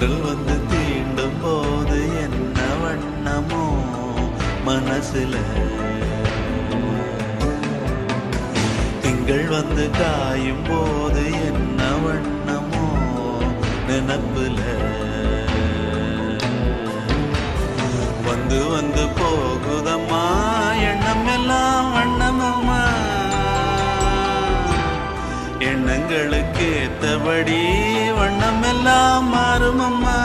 தென்றல் வந்து தீண்டும் போது என்ன வண்ணமோ மனசுல, திங்கள் வந்து காயும் போது என்ன வண்ணமோ நினப்புல, வந்து வந்து போகுதம்மா எண்ணம் எல்லாம் வண்ணமம்மா, எண்ணங்களுக்கு ஏத்தபடி வண்ணம் எல்லாம் மாறுமம்மா.